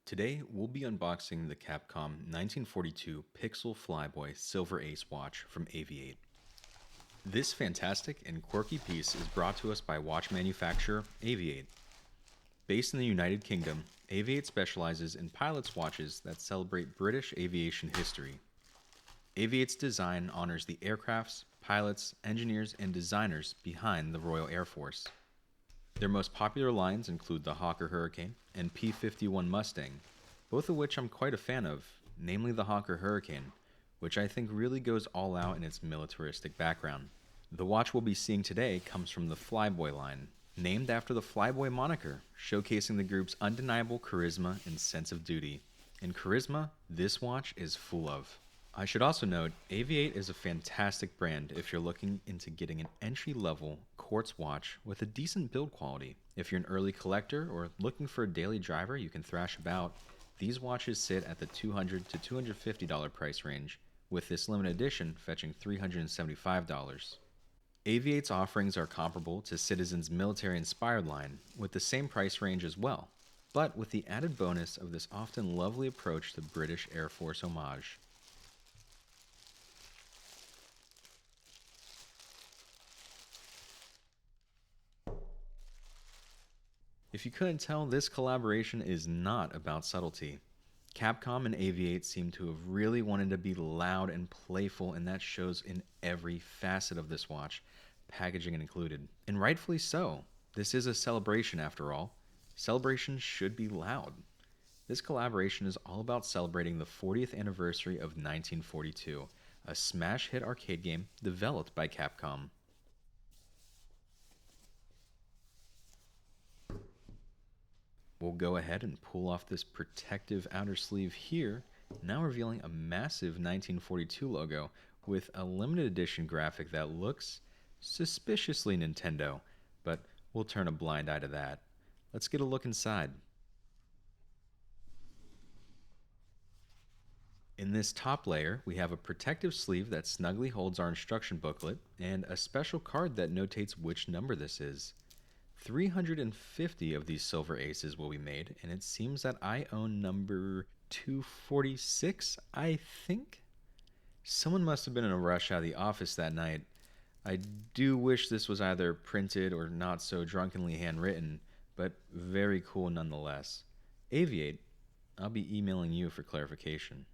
Today, we'll be unboxing the Capcom 1942 Pixel Flyboy Silver Ace watch from Avi-8. This fantastic and quirky piece is brought to us by watch manufacturer Avi-8. Based in the United Kingdom, Avi-8 specializes in pilot's watches that celebrate British aviation history. Avi-8's design honors the aircrafts, pilots, engineers, and designers behind the Royal Air Force. Their most popular lines include the Hawker Hurricane and P-51 Mustang, both of which I'm quite a fan of, namely the Hawker Hurricane, which I think really goes all out in its militaristic background. The watch we'll be seeing today comes from the Flyboy line, named after the Flyboy moniker, showcasing the group's undeniable charisma and sense of duty. And charisma, this watch is full of. I should also note, Avi-8 is a fantastic brand if you're looking into getting an entry-level quartz watch with a decent build quality. If you're an early collector or looking for a daily driver you can thrash about, these watches sit at the $200 to $250 price range, with this limited edition fetching $375. Avi-8's offerings are comparable to Citizen's military-inspired line, with the same price range as well, but with the added bonus of this often lovely approach to British Air Force homage. If you couldn't tell, this collaboration is not about subtlety. Capcom and Avi-8 seem to have really wanted to be loud and playful, and that shows in every facet of this watch, packaging included. And rightfully so. This is a celebration after all. Celebrations should be loud. This collaboration is all about celebrating the 40th anniversary of 1942, a smash hit arcade game developed by Capcom. We'll go ahead and pull off this protective outer sleeve here, now revealing a massive 1942 logo with a limited edition graphic that looks suspiciously Nintendo, but we'll turn a blind eye to that. Let's get a look inside. In this top layer, we have a protective sleeve that snugly holds our instruction booklet and a special card that notates which number this is. 350 of these silver aces will be made, and it seems that I own number 246, I think? Someone must have been in a rush out of the office that night. I do wish this was either printed or not so drunkenly handwritten, but very cool nonetheless. Avi-8, I'll be emailing you for clarification.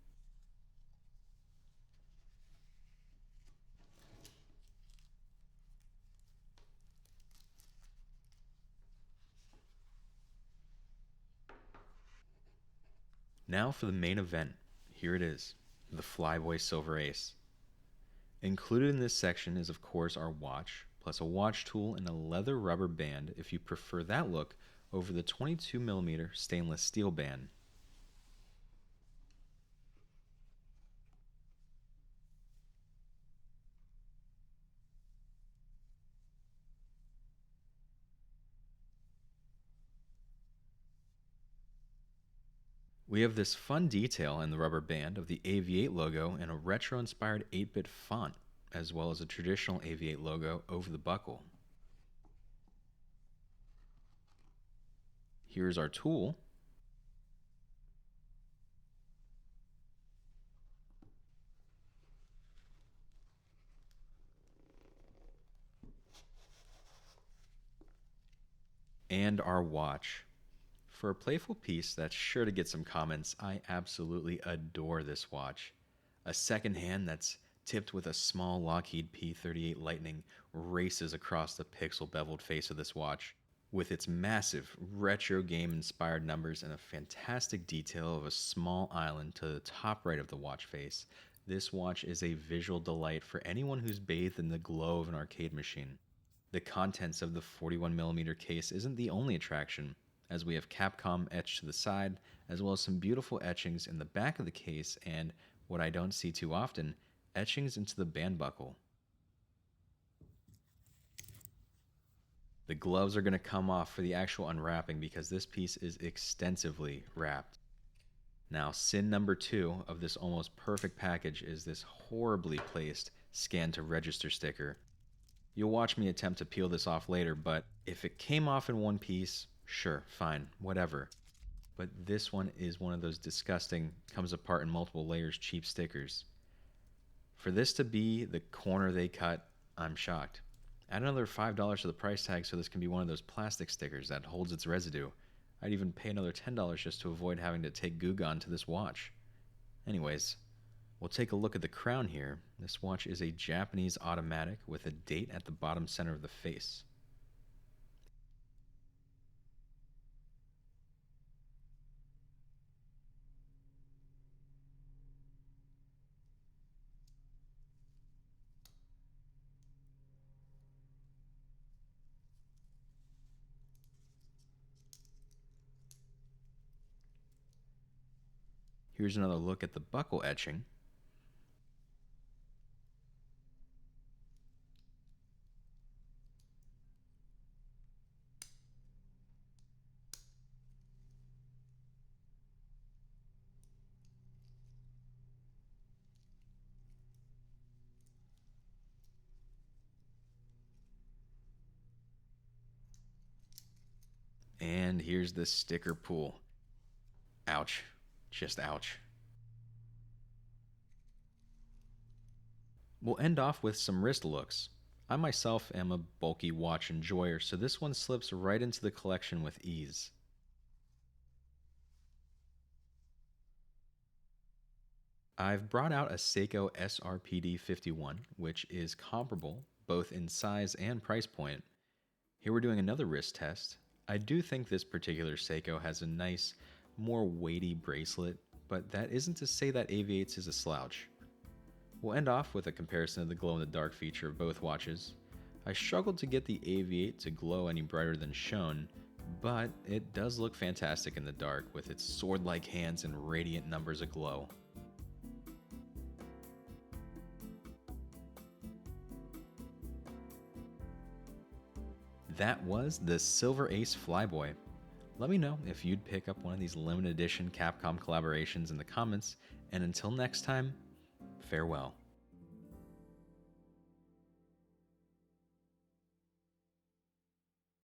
Now for the main event. Here it is, the Flyboy Silver Ace. Included in this section is of course our watch, plus a watch tool and a leather rubber band if you prefer that look over the 22mm stainless steel band. We have this fun detail in the rubber band of the Avi-8 logo and a retro-inspired 8-bit font, as well as a traditional Avi-8 logo over the buckle. Here's our tool. And our watch. For a playful piece that's sure to get some comments, I absolutely adore this watch. A second hand that's tipped with a small Lockheed P-38 Lightning races across the pixel-beveled face of this watch. With its massive, retro game-inspired numbers and a fantastic detail of a small island to the top right of the watch face, this watch is a visual delight for anyone who's bathed in the glow of an arcade machine. The contents of the 41mm case isn't the only attraction, as we have Capcom etched to the side, as well as some beautiful etchings in the back of the case and, what I don't see too often, etchings into the band buckle. The gloves are going to come off for the actual unwrapping because this piece is extensively wrapped. Now, sin number 2 of this almost perfect package is this horribly placed scan to register sticker. You'll watch me attempt to peel this off later, but if it came off in one piece, sure, fine, whatever. But this one is one of those disgusting, comes apart in multiple layers cheap stickers. For this to be the corner they cut, I'm shocked. Add another $5 to the price tag so this can be one of those plastic stickers that holds its residue. I'd even pay another $10 just to avoid having to take Gugon to this watch. Anyways, we'll take a look at the crown here. This watch is a Japanese automatic with a date at the bottom center of the face. Here's another look at the buckle etching. And here's the sticker pool. Ouch. Just ouch. We'll end off with some wrist looks. I myself am a bulky watch enjoyer, so this one slips right into the collection with ease. I've brought out a Seiko SRPD 51, which is comparable both in size and price point. Here we're doing another wrist test. I do think this particular Seiko has a nice, more weighty bracelet, but that isn't to say that Avi-8's is a slouch. We'll end off with a comparison of the glow-in-the-dark feature of both watches. I struggled to get the Avi-8 to glow any brighter than shown, but it does look fantastic in the dark with its sword-like hands and radiant numbers aglow. That was the Silver Ace Flyboy. Let me know if you'd pick up one of these limited edition Capcom collaborations in the comments, and until next time, farewell.